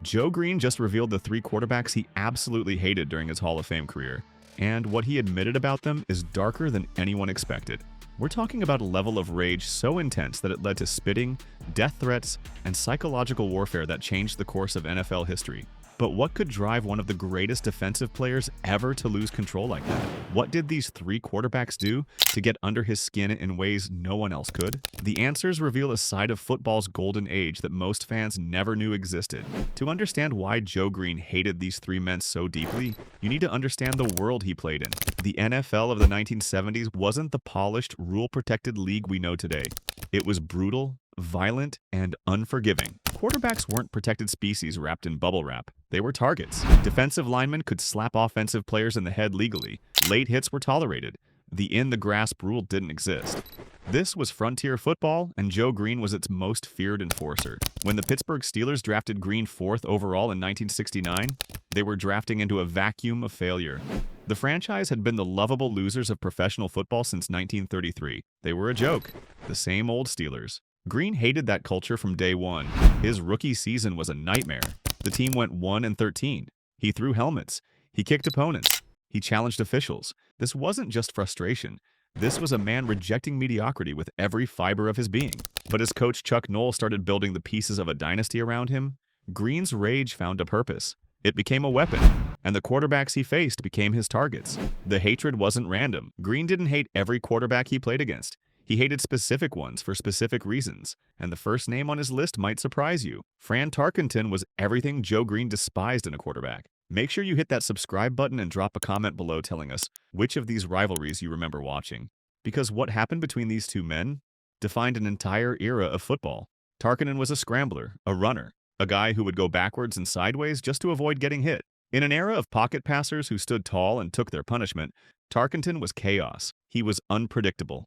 Joe Greene just revealed the three quarterbacks he absolutely hated during his Hall of Fame career, and what he admitted about them is darker than anyone expected. We're talking about a level of rage so intense that it led to spitting, death threats, and psychological warfare that changed the course of NFL history. But what could drive one of the greatest defensive players ever to lose control like that? What did these three quarterbacks do to get under his skin in ways no one else could? The answers reveal a side of football's golden age that most fans never knew existed. To understand why Joe Greene hated these three men so deeply, you need to understand the world he played in. The NFL of the 1970s wasn't the polished, rule-protected league we know today. It was brutal, violent, and unforgiving. Quarterbacks weren't protected species wrapped in bubble wrap. They were targets. Defensive linemen could slap offensive players in the head legally. Late hits were tolerated. The in-the-grasp rule didn't exist. This was frontier football, and Joe Greene was its most feared enforcer. When the Pittsburgh Steelers drafted Greene 4th overall in 1969, they were drafting into a vacuum of failure. The franchise had been the lovable losers of professional football since 1933. They were a joke. The same old Steelers. Greene hated that culture from day one. His rookie season was a nightmare. The team went 1-13. He threw helmets. He kicked opponents. He challenged officials. This wasn't just frustration. This was a man rejecting mediocrity with every fiber of his being. But as coach Chuck Noll started building the pieces of a dynasty around him, Greene's rage found a purpose. It became a weapon, and the quarterbacks he faced became his targets. The hatred wasn't random. Greene didn't hate every quarterback he played against. He hated specific ones for specific reasons, and the first name on his list might surprise you. Fran Tarkenton was everything Joe Greene despised in a quarterback. Make sure you hit that subscribe button and drop a comment below telling us which of these rivalries you remember watching. Because what happened between these two men defined an entire era of football. Tarkenton was a scrambler, a runner, a guy who would go backwards and sideways just to avoid getting hit. In an era of pocket passers who stood tall and took their punishment, Tarkenton was chaos. He was unpredictable.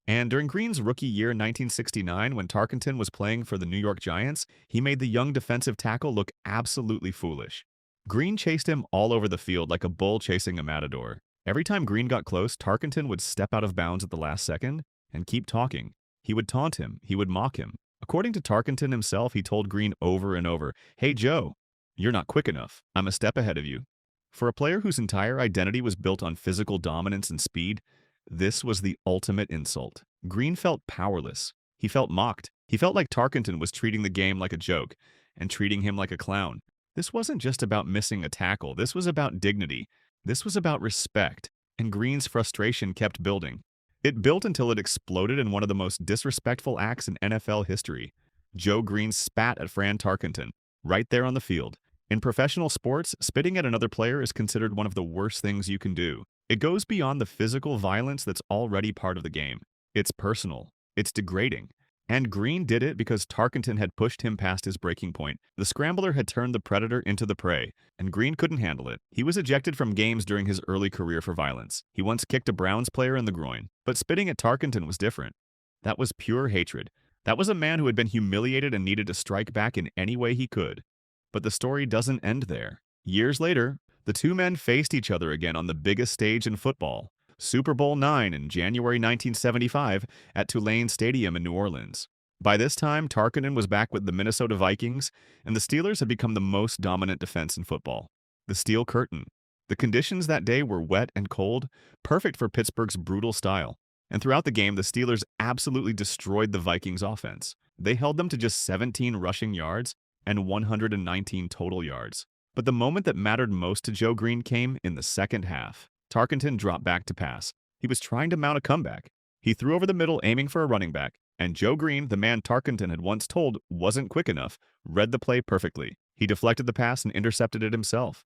And during Greene's rookie year in 1969, when Tarkenton was playing for the New York Giants, he made the young defensive tackle look absolutely foolish. Greene chased him all over the field like a bull chasing a matador. Every time Greene got close, Tarkenton would step out of bounds at the last second and keep talking. He would taunt him. He would mock him. According to Tarkenton himself, he told Greene over and over, "Hey Joe, you're not quick enough. I'm a step ahead of you." For a player whose entire identity was built on physical dominance and speed, this was the ultimate insult. Greene felt powerless. He felt mocked. He felt like Tarkenton was treating the game like a joke and treating him like a clown. This wasn't just about missing a tackle. This was about dignity. This was about respect. And Greene's frustration kept building. It built until it exploded in one of the most disrespectful acts in NFL history. Joe Greene spat at Fran Tarkenton, right there on the field. In professional sports, spitting at another player is considered one of the worst things you can do. It goes beyond the physical violence that's already part of the game. It's personal. It's degrading. And Greene did it because Tarkenton had pushed him past his breaking point. The scrambler had turned the predator into the prey, and Greene couldn't handle it. He was ejected from games during his early career for violence. He once kicked a Browns player in the groin. But spitting at Tarkenton was different. That was pure hatred. That was a man who had been humiliated and needed to strike back in any way he could. But the story doesn't end there. Years later, the two men faced each other again on the biggest stage in football, Super Bowl IX in January 1975 at Tulane Stadium in New Orleans. By this time, Tarkenton was back with the Minnesota Vikings, and the Steelers had become the most dominant defense in football. The Steel Curtain. The conditions that day were wet and cold, perfect for Pittsburgh's brutal style. And throughout the game, the Steelers absolutely destroyed the Vikings' offense. They held them to just 17 rushing yards and 119 total yards. But the moment that mattered most to Joe Greene came in the second half. Tarkenton dropped back to pass. He was trying to mount a comeback. He threw over the middle, aiming for a running back, and Joe Greene, the man Tarkenton had once told wasn't quick enough, read the play perfectly. He deflected the pass and intercepted it himself.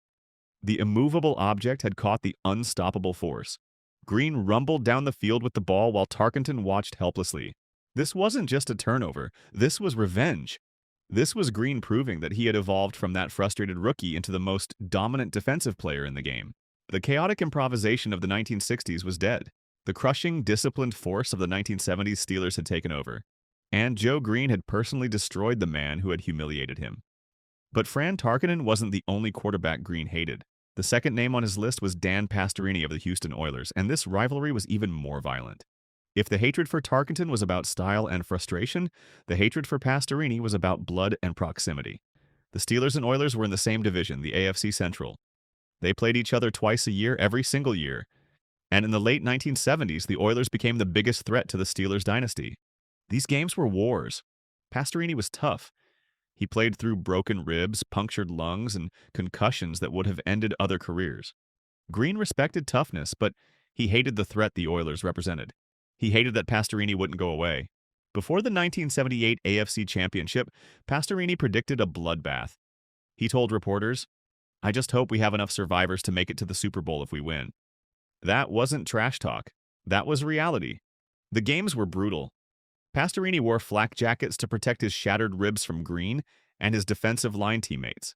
The immovable object had caught the unstoppable force. Greene rumbled down the field with the ball while Tarkenton watched helplessly. This wasn't just a turnover. This was revenge. This was Greene proving that he had evolved from that frustrated rookie into the most dominant defensive player in the game. The chaotic improvisation of the 1960s was dead. The crushing, disciplined force of the 1970s Steelers had taken over. And Joe Greene had personally destroyed the man who had humiliated him. But Fran Tarkenton wasn't the only quarterback Greene hated. The second name on his list was Dan Pastorini of the Houston Oilers, and this rivalry was even more violent. If the hatred for Tarkenton was about style and frustration, the hatred for Pastorini was about blood and proximity. The Steelers and Oilers were in the same division, the AFC Central. They played each other twice a year, every single year. And in the late 1970s, the Oilers became the biggest threat to the Steelers dynasty. These games were wars. Pastorini was tough. He played through broken ribs, punctured lungs, and concussions that would have ended other careers. Greene respected toughness, but he hated the threat the Oilers represented. He hated that Pastorini wouldn't go away. Before the 1978 AFC Championship, Pastorini predicted a bloodbath. He told reporters, "I just hope we have enough survivors to make it to the Super Bowl if we win." That wasn't trash talk. That was reality. The games were brutal. Pastorini wore flak jackets to protect his shattered ribs from Greene and his defensive line teammates.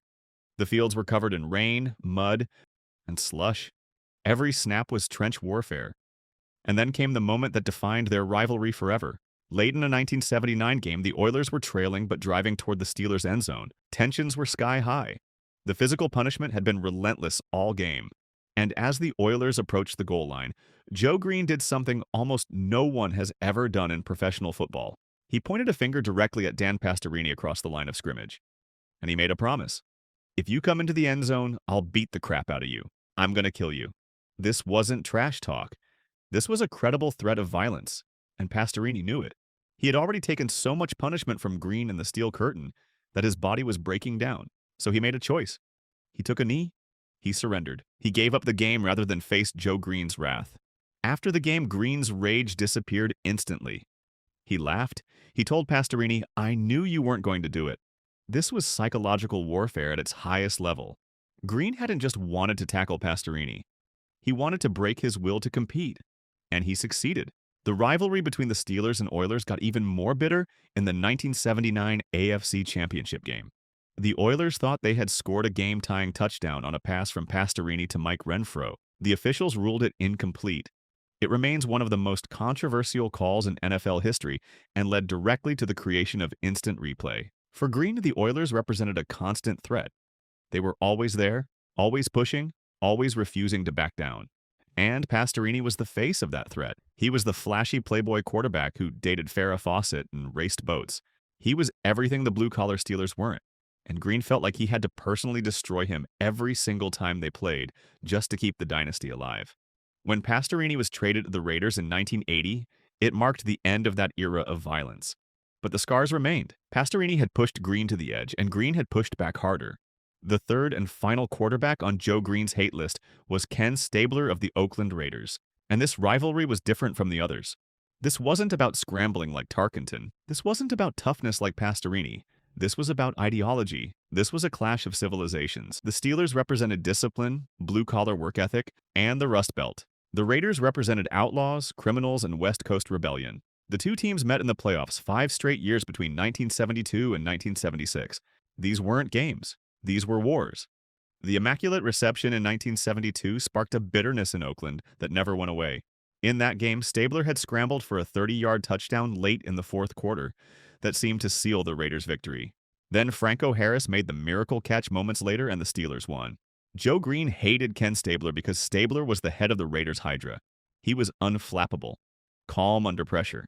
The fields were covered in rain, mud, and slush. Every snap was trench warfare. And then came the moment that defined their rivalry forever. Late in a 1979 game, the Oilers were trailing but driving toward the Steelers' end zone. Tensions were sky high. The physical punishment had been relentless all game. And as the Oilers approached the goal line, Joe Greene did something almost no one has ever done in professional football. He pointed a finger directly at Dan Pastorini across the line of scrimmage. And he made a promise. "If you come into the end zone, I'll beat the crap out of you. I'm going to kill you." This wasn't trash talk. This was a credible threat of violence, and Pastorini knew it. He had already taken so much punishment from Greene and the Steel Curtain that his body was breaking down. So he made a choice. He took a knee. He surrendered. He gave up the game rather than face Joe Greene's wrath. After the game, Greene's rage disappeared instantly. He laughed. He told Pastorini, "I knew you weren't going to do it." This was psychological warfare at its highest level. Greene hadn't just wanted to tackle Pastorini. He wanted to break his will to compete. And he succeeded. The rivalry between the Steelers and Oilers got even more bitter in the 1979 AFC Championship game. The Oilers thought they had scored a game-tying touchdown on a pass from Pastorini to Mike Renfro. The officials ruled it incomplete. It remains one of the most controversial calls in NFL history and led directly to the creation of instant replay. For Greene, the Oilers represented a constant threat. They were always there, always pushing, always refusing to back down. And Pastorini was the face of that threat. He was the flashy playboy quarterback who dated Farrah Fawcett and raced boats. He was everything the blue-collar Steelers weren't. And Greene felt like he had to personally destroy him every single time they played just to keep the dynasty alive. When Pastorini was traded to the Raiders in 1980, it marked the end of that era of violence. But the scars remained. Pastorini had pushed Greene to the edge, and Greene had pushed back harder. The third and final quarterback on Joe Greene's hate list was Ken Stabler of the Oakland Raiders. And this rivalry was different from the others. This wasn't about scrambling like Tarkenton. This wasn't about toughness like Pastorini. This was about ideology. This was a clash of civilizations. The Steelers represented discipline, blue-collar work ethic, and the Rust Belt. The Raiders represented outlaws, criminals, and West Coast rebellion. The two teams met in the playoffs 5 straight years between 1972 and 1976. These weren't games. These were wars. The Immaculate Reception in 1972 sparked a bitterness in Oakland that never went away. In that game, Stabler had scrambled for a 30-yard touchdown late in the fourth quarter that seemed to seal the Raiders' victory. Then Franco Harris made the miracle catch moments later, and the Steelers won. Joe Greene hated Ken Stabler because Stabler was the head of the Raiders' Hydra. He was unflappable, calm under pressure,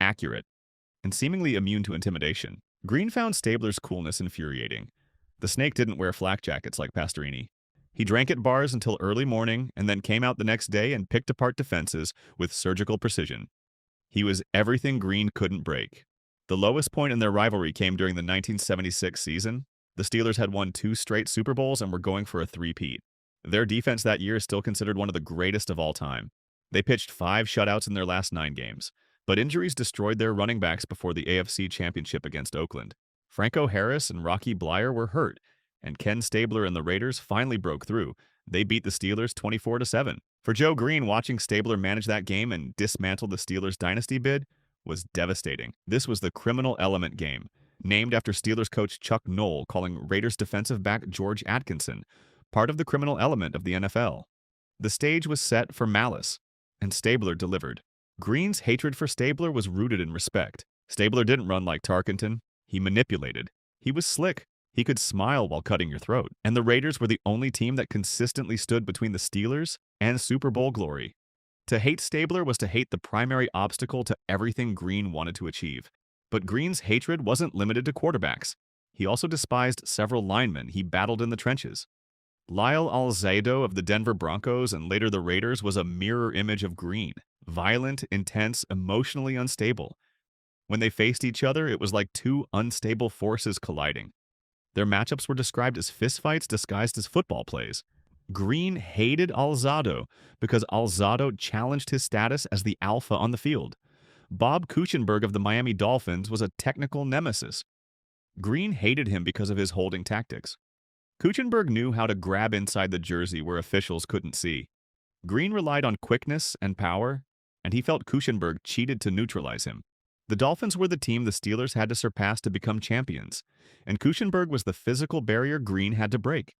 accurate, and seemingly immune to intimidation. Greene found Stabler's coolness infuriating. The snake didn't wear flak jackets like Pastorini. He drank at bars until early morning and then came out the next day and picked apart defenses with surgical precision. He was everything Greene couldn't break. The lowest point in their rivalry came during the 1976 season. The Steelers had won 2 straight Super Bowls and were going for a three-peat. Their defense that year is still considered one of the greatest of all time. They pitched 5 shutouts in their last 9 games, but injuries destroyed their running backs before the AFC Championship against Oakland. Franco Harris and Rocky Bleier were hurt, and Ken Stabler and the Raiders finally broke through. They beat the Steelers 24-7. For Joe Greene, watching Stabler manage that game and dismantle the Steelers' dynasty bid was devastating. This was the criminal element game, named after Steelers coach Chuck Noll calling Raiders defensive back George Atkinson part of the criminal element of the NFL. The stage was set for malice, and Stabler delivered. Greene's hatred for Stabler was rooted in respect. Stabler didn't run like Tarkenton. He manipulated. He was slick. He could smile while cutting your throat. And the Raiders were the only team that consistently stood between the Steelers and Super Bowl glory. To hate Stabler was to hate the primary obstacle to everything Greene wanted to achieve. But Greene's hatred wasn't limited to quarterbacks. He also despised several linemen he battled in the trenches. Lyle Alzado of the Denver Broncos and later the Raiders was a mirror image of Greene. Violent, intense, emotionally unstable. When they faced each other, it was like two unstable forces colliding. Their matchups were described as fistfights disguised as football plays. Greene hated Alzado because Alzado challenged his status as the alpha on the field. Bob Kuechenberg of the Miami Dolphins was a technical nemesis. Greene hated him because of his holding tactics. Kuechenberg knew how to grab inside the jersey where officials couldn't see. Greene relied on quickness and power, and he felt Kuechenberg cheated to neutralize him. The Dolphins were the team the Steelers had to surpass to become champions, and Kuechenberg was the physical barrier Greene had to break.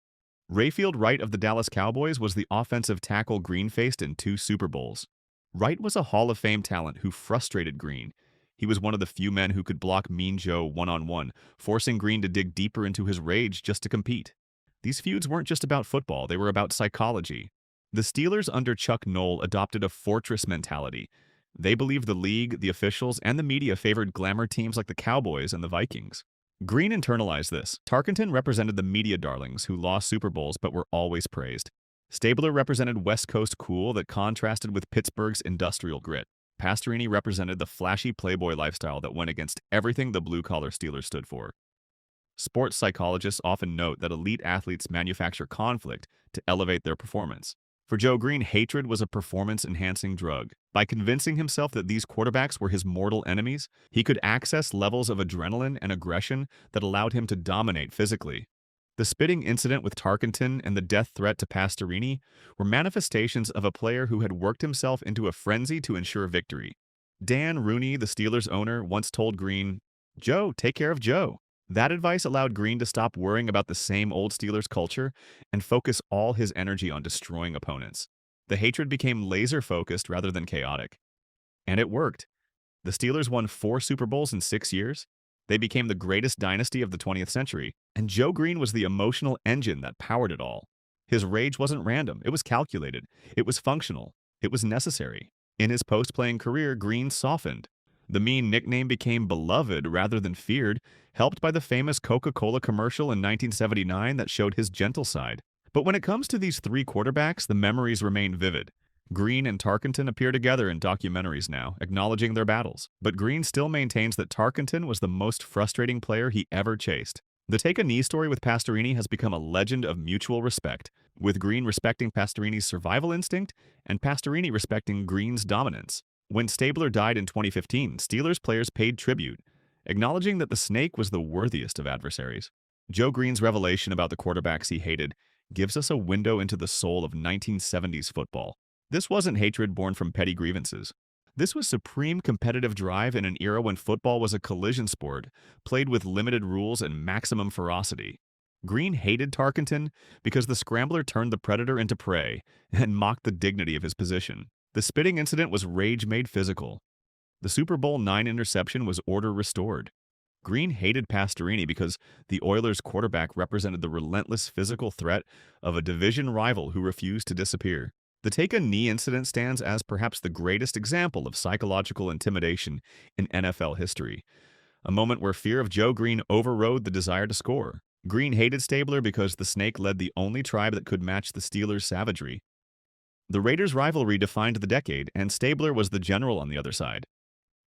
Rayfield Wright of the Dallas Cowboys was the offensive tackle Greene faced in 2 Super Bowls. Wright was a Hall of Fame talent who frustrated Greene. He was one of the few men who could block Mean Joe one-on-one, forcing Greene to dig deeper into his rage just to compete. These feuds weren't just about football, they were about psychology. The Steelers under Chuck Noll adopted a fortress mentality. They believed the league, the officials, and the media favored glamour teams like the Cowboys and the Vikings. Greene internalized this. Tarkenton represented the media darlings who lost Super Bowls but were always praised. Stabler represented West Coast cool that contrasted with Pittsburgh's industrial grit. Pastorini represented the flashy playboy lifestyle that went against everything the blue-collar Steelers stood for. Sports psychologists often note that elite athletes manufacture conflict to elevate their performance. For Joe Greene, hatred was a performance-enhancing drug. By convincing himself that these quarterbacks were his mortal enemies, he could access levels of adrenaline and aggression that allowed him to dominate physically. The spitting incident with Tarkenton and the death threat to Pastorini were manifestations of a player who had worked himself into a frenzy to ensure victory. Dan Rooney, the Steelers' owner, once told Greene, "Joe, take care of Joe." That advice allowed Greene to stop worrying about the same old Steelers culture and focus all his energy on destroying opponents. The hatred became laser-focused rather than chaotic. And it worked. The Steelers won 4 Super Bowls in 6 years. They became the greatest dynasty of the 20th century, and Joe Greene was the emotional engine that powered it all. His rage wasn't random, it was calculated, it was functional, it was necessary. In his post-playing career, Greene softened. The mean nickname became beloved rather than feared, helped by the famous Coca-Cola commercial in 1979 that showed his gentle side. But when it comes to these 3 quarterbacks, the memories remain vivid. Greene and Tarkenton appear together in documentaries now, acknowledging their battles. But Greene still maintains that Tarkenton was the most frustrating player he ever chased. The take-a-knee story with Pastorini has become a legend of mutual respect, with Greene respecting Pastorini's survival instinct and Pastorini respecting Greene's dominance. When Stabler died in 2015, Steelers players paid tribute, acknowledging that the snake was the worthiest of adversaries. Joe Greene's revelation about the quarterbacks he hated gives us a window into the soul of 1970s football. This wasn't hatred born from petty grievances. This was supreme competitive drive in an era when football was a collision sport, played with limited rules and maximum ferocity. Greene hated Tarkenton because the scrambler turned the predator into prey and mocked the dignity of his position. The spitting incident was rage made physical. The Super Bowl IX interception was order restored. Greene hated Pastorini because the Oilers' quarterback represented the relentless physical threat of a division rival who refused to disappear. The take-a-knee incident stands as perhaps the greatest example of psychological intimidation in NFL history, a moment where fear of Joe Greene overrode the desire to score. Greene hated Stabler because the snake led the only tribe that could match the Steelers' savagery. The Raiders' rivalry defined the decade, and Stabler was the general on the other side.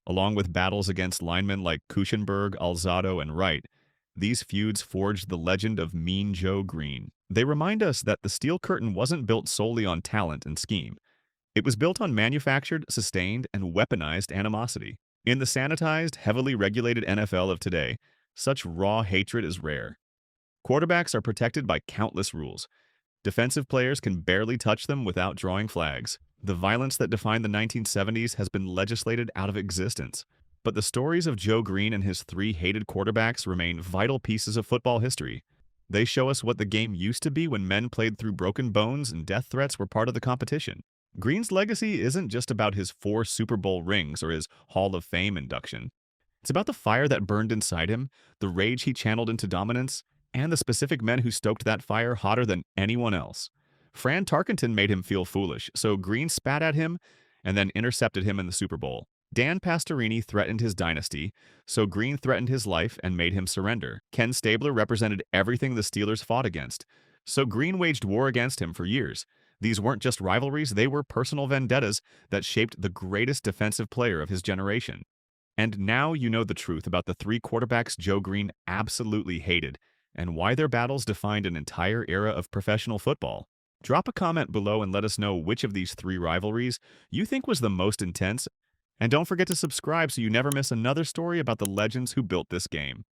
Along with battles against linemen like Kuechenberg, Alzado, and Wright, these feuds forged the legend of Mean Joe Greene. They remind us that the Steel Curtain wasn't built solely on talent and scheme. It was built on manufactured, sustained, and weaponized animosity. In the sanitized, heavily regulated NFL of today, such raw hatred is rare. Quarterbacks are protected by countless rules. Defensive players can barely touch them without drawing flags. The violence that defined the 1970s has been legislated out of existence. But the stories of Joe Greene and his 3 hated quarterbacks remain vital pieces of football history. They show us what the game used to be when men played through broken bones and death threats were part of the competition. Greene's legacy isn't just about his 4 Super Bowl rings or his Hall of Fame induction. It's about the fire that burned inside him, the rage he channeled into dominance, and the specific men who stoked that fire hotter than anyone else. Fran Tarkenton made him feel foolish, so Greene spat at him and then intercepted him in the Super Bowl. Dan Pastorini threatened his dynasty, so Greene threatened his life and made him surrender. Ken Stabler represented everything the Steelers fought against, so Greene waged war against him for years. These weren't just rivalries, they were personal vendettas that shaped the greatest defensive player of his generation. And now you know the truth about the three quarterbacks Joe Greene absolutely hated, and why their battles defined an entire era of professional football. Drop a comment below and let us know which of these three rivalries you think was the most intense, and don't forget to subscribe so you never miss another story about the legends who built this game.